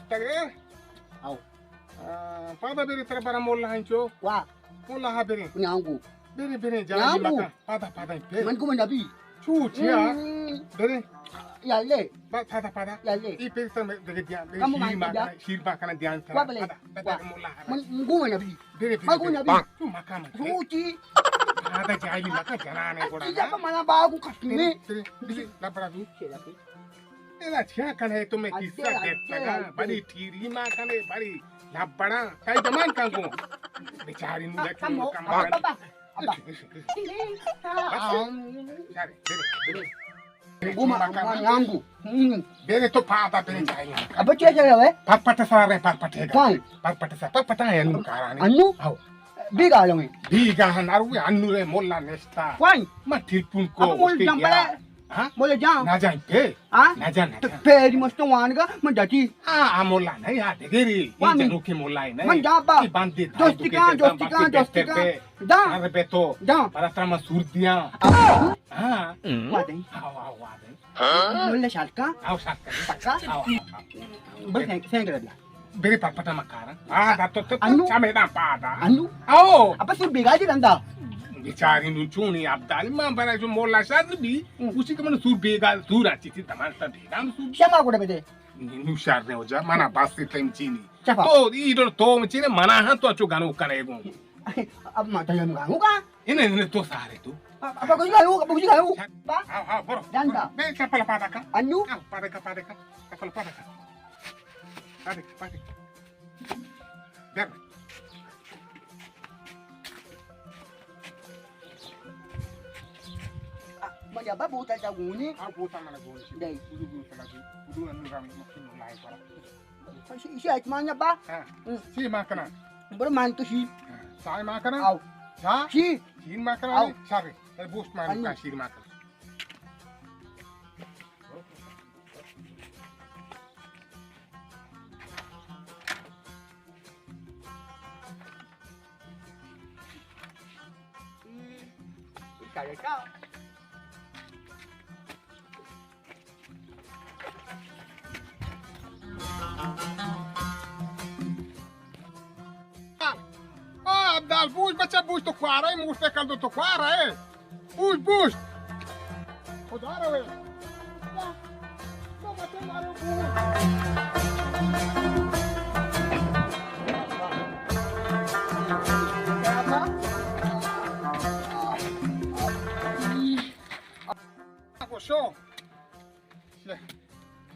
Tage. Au. Pada beri terbarang mola hancu. Wah, Mola ha beri. punya aku. Beri jangan Nyamuk. makan. Pada beri. Man ko man nabi. Cuci ya. Beri. Ya le. Pada. Ya le. Ipin sama dengan dia. Kamu main tidak? Shirba kana dia. Wah boleh. Pada mola. Man ko man nabi. Beri. Man ko nabi. Tu makan. Cuci. Ada jahil makan jangan aku. Siapa mana bagu kasih? Beri. Lapar tu. Siapa? Ela क्या कने तुम्हें किस्सा कहता बड़ी ठीरी मां कने बड़ी लबड़ा कई जमान कांगो बेचारी नु देखो कम Apa? Guma yangu. बेरे तो पाता बेरे जाएगा Apa cakap we? पटपट सारे पटपट Kan? पटपट है नु कारणी Anu? आओ Biga lang eh. बीगा हनारू अन्नु रे मोल्ला नेस्ता Kan? मठिलपुन को Apa mau jam pala? हां Boleh jam? ना जाए पे Ah? ना जाना Peri mas tuan ka menjadi. हां मोल्ला नहीं आ देगेरी ये जनु के मोल्ला है नहीं Man japa. बांधे Dostikan. Dah. अरे बेटो Dah. परस्त्र में सूर्दियां Apa? हां Wadai. आओ Boleh salka? आओ साथ Salka? आओ Boleh saya kira. बेरे पटपटा मकारा आ तो अन्नू? चामेदा पादा Anu? आओ Apa sih biga je anda? बेचारी नु चूनी अब्दाल मां बना जो मोल्ला शाद भी उसी के मन सूर बेगा सूर आती थी तमाम सब बेगा सूर Siapa aku dah bede? नु शार ने हो जा मना बास से टाइम चीनी Siapa? तो इधर तो मचीने मना हां तो अचो गानो करेगो Apa mata yang kamu ka? इने तो सारे तू Apa kau juga Apa kau juga Ba? आओ बरो Danda. बे कपल पादा का Anu? आओ पादा का कपल पादा का पादे दर Mana apa buta jago ni? आओ बोता मला गोल Dai. उदू अन्नु रामी मक्खी नु लाई पड़ा Si mana ba? हां सी मां कना Baru mantu si. साई मां कना Au. जा Si. शीर मां कना आओ। सारे अरे बूस्ट मां अन्नू। का शीर मां कना Kaya kau. अब्दाल बूझ बच्चा बूझ तो खुआ रहा है मुंह से कर दो तो खुआ रहा है बूझ खुदा रहे तो बच्चे मारो बूझ Show.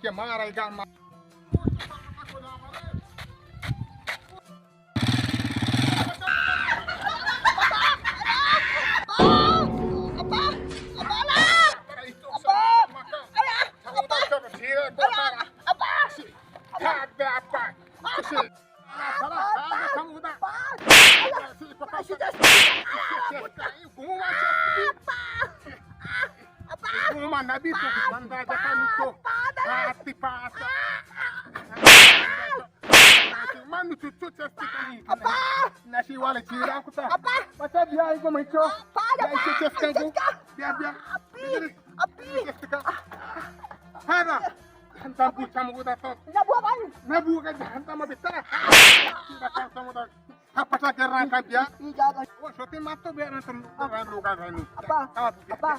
Que mara e gama. Uma nabi tu manda jakan itu hati pasa manu cucu cesti kami nasi wala cira aku tak baca dia itu macam dia itu cesti aku dia api hana hantam pun kamu udah tahu nabu kan hantam apa betul tidak kan kamu dah apa saja kerana kan dia oh sote matu biar nanti orang luka kan Apa?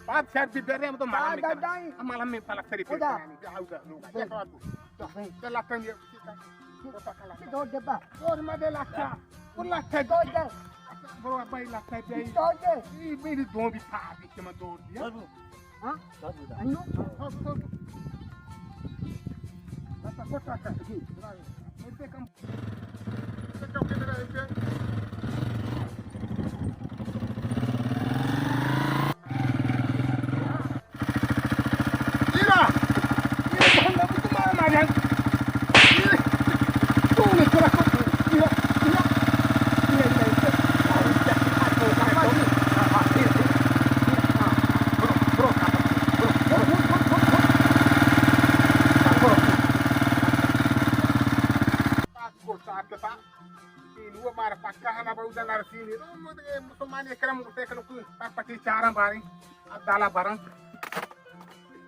बात शायद भी दे रहे हैं तो मालूम Ada नहीं dai. मालूम में पलक तेरी पे Udah. उधर लोग देखो आप चल लगता है ये Dor deba. और मदे लगता और लगता है Dor de. बरो भाई लगता है ये Dor de. मेरी दो भी था अभी के मैं दौड़ दिया Ha? Anu? बस कोटा का मेरे कम कम के मेरा एक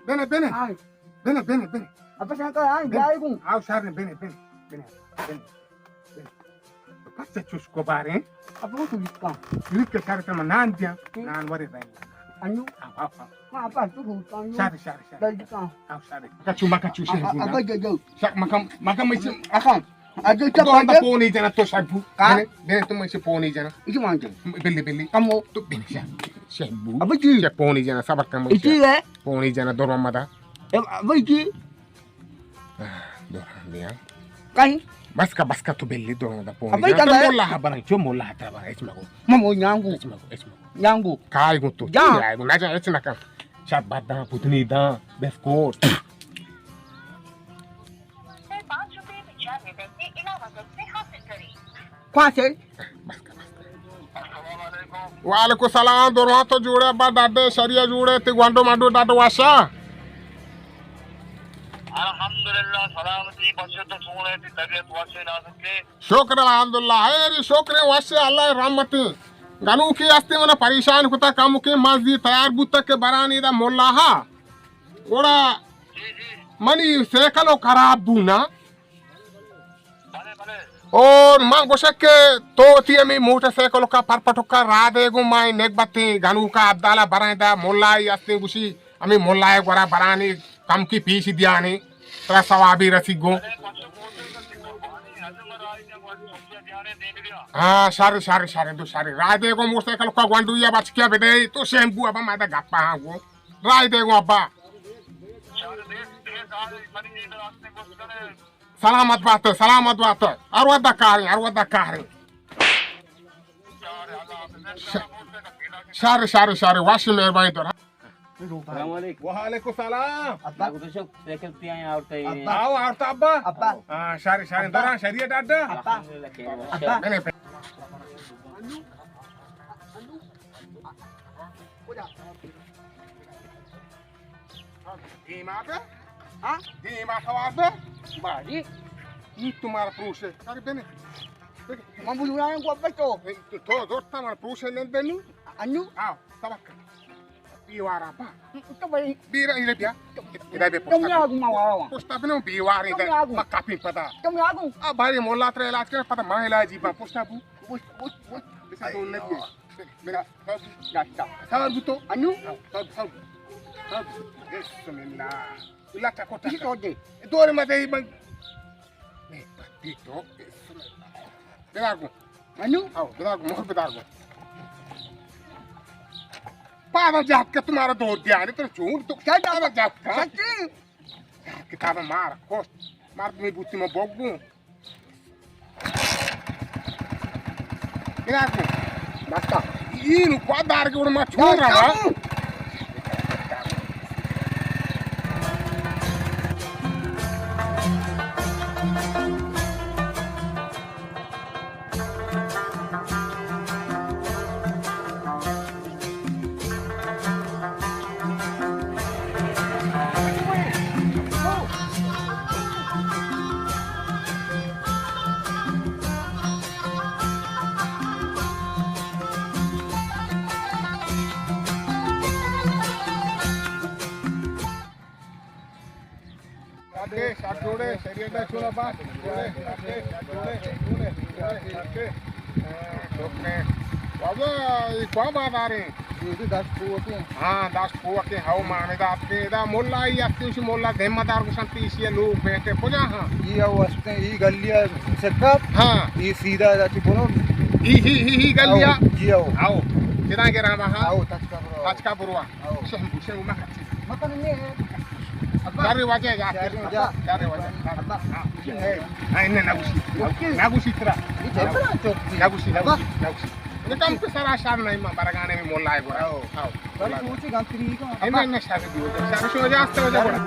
Bene. Apa saya kau jai ku. आओ शार ने बेने पच्चे चुस्को बारे Apa tu kan? लिख के शार ते नान दिया नान वरे भाई Anu. आओ Apa tu kan? शार Dari kan. आओ शार कचू शे Apa jauh? शाक makam मैं Akan. Ada तो apa अंदर dia? पोनी जना तो शाबू हाँ? बेने तुम ऐसे पोनी जना Itu mana? बिल्ली Kamu. तो बेने शाबू Apa tu? शे पोनी जना सब कम Itu le. पोनी जना दोर मदा Apa itu? दोर दिया Kan? बस का तो बिल्ली दोर मदा पोनी Apa जना itu, तो Mbak? मोला बना जो मोला हतरा बना इसमें को Mau nyanggu. Nyanggu. काय गो तो जा। काय गो ना जा इतना का शाद बादा पुतनी दा बेस्कोट 5 रुपए 95 पैसे इलावा से हासिल करें। Kuasa. वालेकुम सलाम दोरवा तो जोड़े बा डाडे शरिया जोड़े ते ग्वांडो माडो डाडो वाशा अल्हम्दुलिल्लाह सलामती बच्चे तो सुन रहे थे तबीयत वैसे ना सके शुक्र अल्हम्दुलिल्लाह है रे शुक्र वाशे अल्लाह रहमत गनु की आस्ते मना परेशान होता काम के मस्जिद तैयार बुत के बरानी दा मोल्लाहा ओड़ा मनी सेकलो खराब दूना भले भले और मां गोशक के तो तिये में मोटरसाइकिल का परपटो का राधे गो माई नेकबती गनु का अब्दाला बरादा मोल्लाई आस्ते गुशी अमी मोल्लाए गोरा बरानी कम की पीछ दियानी तरा सवाबी रसिगो बच्चे बोलते हैं कि कुर्बानी अजमर आई ने वो सोचे ध्याने दे दिया हाँ सारे दो सारे राधे गो मोटरसाइकिल का गंडू या बच क्या बेटे तो शैम्पू अब मादा गप्पा हाँ गो राधे गो अब्बा चार देश आज मनी जी रास्ते को करे सलामत बात अरवदा कारी चार अल्लाह सारे वाशी मेहरबानी तो अस्सलामुअलैकुम वालेकुम सलाम Apa? aku tuh sakit tiang yang auto ini आओ तो अब्बा Apa? हाँ सारे दौरान शरीय डाडा Apa? alhamdulillah khair Apa? मैंने धीमा पे Ah? धीमा खवास पे Bari. ये तुम्हारा पुरुष है अरे बेने Membuluran ku apa tu? तो जोर तुम्हारा पुरुष है नहीं बेनु Anu. आओ सबक बीवारा पा Itu balik. बीरा इले बिया इधर बे Kamu ni aku mau awak. Pushta बिनो बीवार इधर मक्का पिन पता Kamu ni aku. अब भाई मोला तेरे इलाज कर पता मां इलाज जीवा पुष्टा बु Bus. बिसा तो ने भी मेरा Gata. सब बुतो Anu. सब बिस्मिल्लाह इला टकोटा Itu tu je. दौर में दे बंग नहीं पति तो बिलागो Anu. आओ बिलागो मोहर बिलागो पारा जात के तुम्हारा दौर दिया नहीं तो झूठ तो क्या जाता जात का Sakit. किताब मार कोस मार तुम्हें बुद्धि में बोगू बिलागो Basta. ये नुक्वादार के उड़ में छोड़ रहा जोड़े शरीर का छोड़ा बात जोड़े बाबा ये क्या बात आ रही Itu dah kuat ni. हाँ दास पुआ के हाउ माने दात के दा मोल्ला या तीस मोल्ला देमदार को संती इसी लोग बैठे पुजा हाँ Iya wasnya i galia sekap. हाँ I sida dah cipono. ही गलिया Iya. आओ कितना के रहा हाँ Tahu tak kau. आज का बुरवा आओ. शहम मा Makan ni. चारे वाजे जा चारे वाजे हाँ इन्हें नागुशी तेरा Ini cakap cok. नागुशी ये कम पे सारा शाम नहीं मां बरगाने में मोल्ला है बोला आओ Baru cuci ganti ni kau. इन्हें शादी दी शादी हो जाते हो जा बोला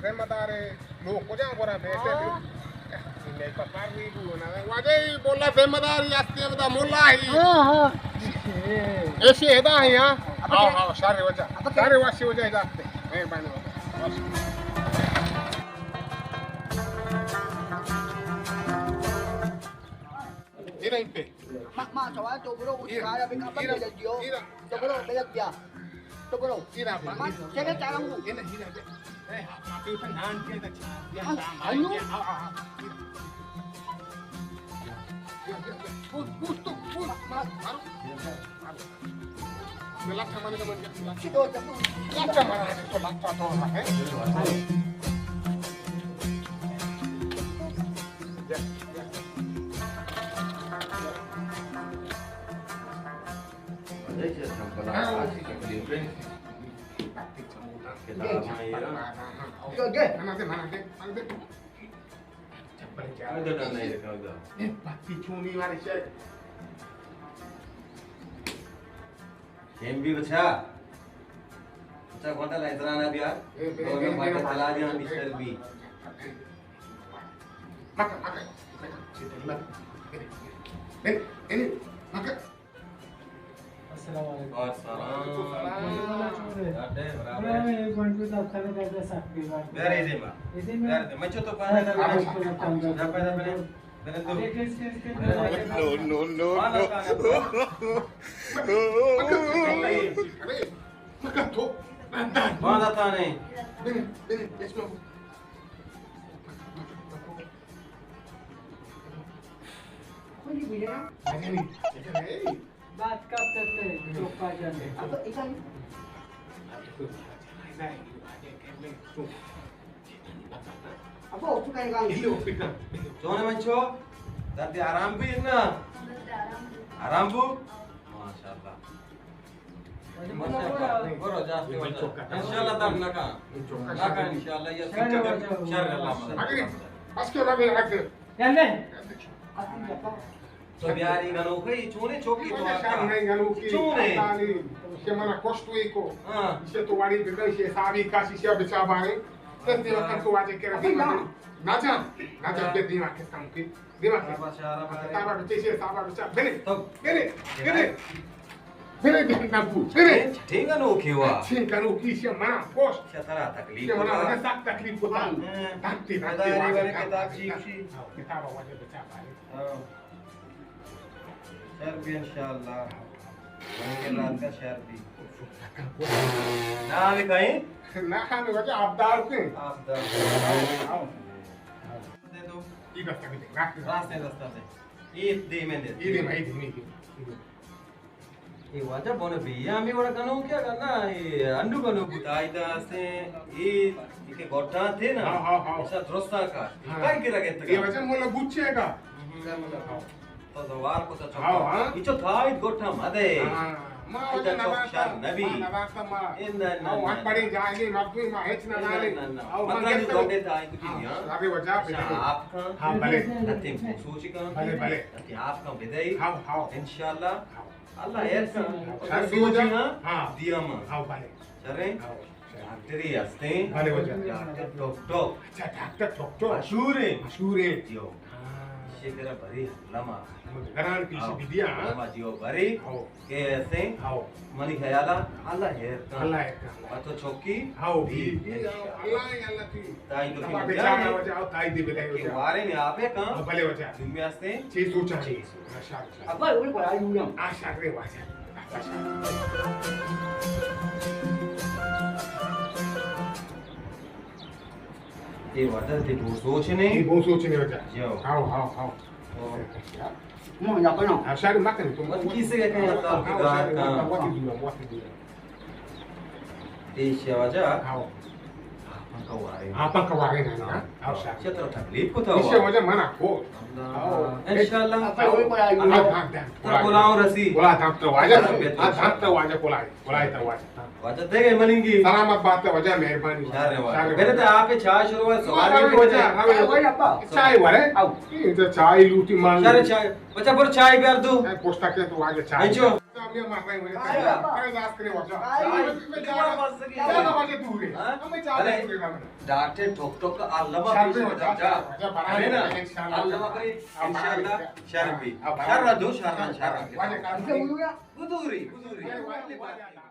जिम्मेदार लोग को जा बोरा बेटे नहीं पपार भी ना वाजे बोला जिम्मेदारी आस्ते बता मोला ही हां ऐसे है हां हां सारे वासी वजह जाते नहीं बाने Ira impe. Ma chawa to bro kaya pe kapan bela dio to bro bela dia to bro Ira ma chega charang mu Ira ira. Eh ha pe utan nan ke da ya ayu Put maru. Belak sama ni kapan belak. sido jamu Lakta mana to lakta to oke Mana deh. Pasti cumi mari cek. भी बचा बचा कौन ला इतना ना बियार दोनों बात चला दिया Mr B Makan. Ini makan. और सलाम अरे बराबर वेर इज इमा वेर मैं तो पाना ना पैदा पहले No. Makan tu. कौन आता नहीं Bini, let's go. kuni bila Ini. baat kab करते हैं चौका जाने अब इधर अब वो चुका है सोने मंचो दादी आराम भी ना आराम बु माशाल्लाह बरो जाते इंशाल्लाह तब नका इंशाल्लाह ये शर अल्लाह Bas ke lagi hak. चले तो बिहारी गनो कई चोने चौकी तो आता नहीं गनु की. चोने Ke mana kostu iko. हां Ise to wari bega ise sabi kasi sia beca bare. Tete makan tu aja kira di mana. Naja ke di mana kam ki. Di mana. माशाल्लाह Taba beca ise taba beca. Bene. तो Bene. Bene di nampu. Bene. ठीक है no क्यों Sin kanu ki sia mana kos. क्या तरह तकलीफ Sia mana होता ada sak taklif ko ta. Tanti Ada hari kitab sih. Kita bawa je beca bare. शहर भी इंशाल्लाह के रात का शहर भी ना भी कहीं Na kan wajah abdal ke. आप दे दो Ida tak ni. Nak. रास्ते से ये दे में दे Ini mai ini. ये वाजा बोने भी हमें बड़ा कनो क्या करना ये अंडू कनो बुताई दा से ये के गोटा थे ना हाँ। ऐसा द्रोस्ता का हाँ। काय गिरा के Dia macam mula bucega. तो दवार को तो हाँ। ये जो था ये गोटा मदे Ma Ida wajah cok syar Nabi. Nabata ma. Inna Au an pari jaani mabdu ma hech na nale. Au मतलब man ये गोटे था ये कुछ नहीं हां Abe wajah pe. आपका हाँ भले. नतीम सोची का भले. कि आपका विदाई Hau. इंशाल्लाह अल्लाह यार का Syar di सोची wajah. ना हाँ. दिया मां Hau bale. चले Hau. तेरी हस्ते Bale wajah. Top Acha doctor doctor. मशहूर है Ashure. जियो शेकरा भरी लमा Garan pi si bidia. लमा जियो भरी Hau. के ऐसे Hau. मनी ख्याला अल्लाह है Allah ya. तो चौकी Hau bi. Allah ti. ताई तो Apa bicara wajah au tai di bedai के wajah. बारे में आपे Hau कहां bale wajah. दुनिया से Ci suca. Masya. apa boleh kau ayu yang Asya re wajah. Asya. ये वाटर थे वो सोच नहीं Ini bung soci ni wajah. Yo. Hau. mau nak kau nak Asya makan tu. Wat किसे कहते हैं अल्लाह की गात का Wati dulu. देश वजह Hau. आपन का वारे Apa kawarin na? Hau sya. क्षेत्र तकलीफ को था Isya wajah mana ko? इंशाल्लाह apa boleh kau ayu तो बुलाओ रसी Bola tap tu wajah. Tap tu wajah polai. Polai tu wajah. वजह देगे मनेंगी Selamat baat wajah mehrbani. शारे वाले मैंने तो आप पे चाय शुरू हुआ सवाल Selamat भी wajah. boleh apa Chai wale? Au. Ini chai luti mang. शारे चाय बच्चा पर चाय प्यार दो Posta ke tu wajah chai. अंचो ये मार रहे हैं काय बाबा? काय जास करे वजा काय? मैं जा माझे दूर है मैं जा अरे दूर है डॉक्टर ठोक ठोक का अल्लाह शारपी कर वजा जा वजा अरे ना इंशाल्लाह अल्लाह करे इंशाल्लाह शरबी अब शर्रा दो शर्रा वाजे काम इसे बोलूया गुदूरी गुदूरी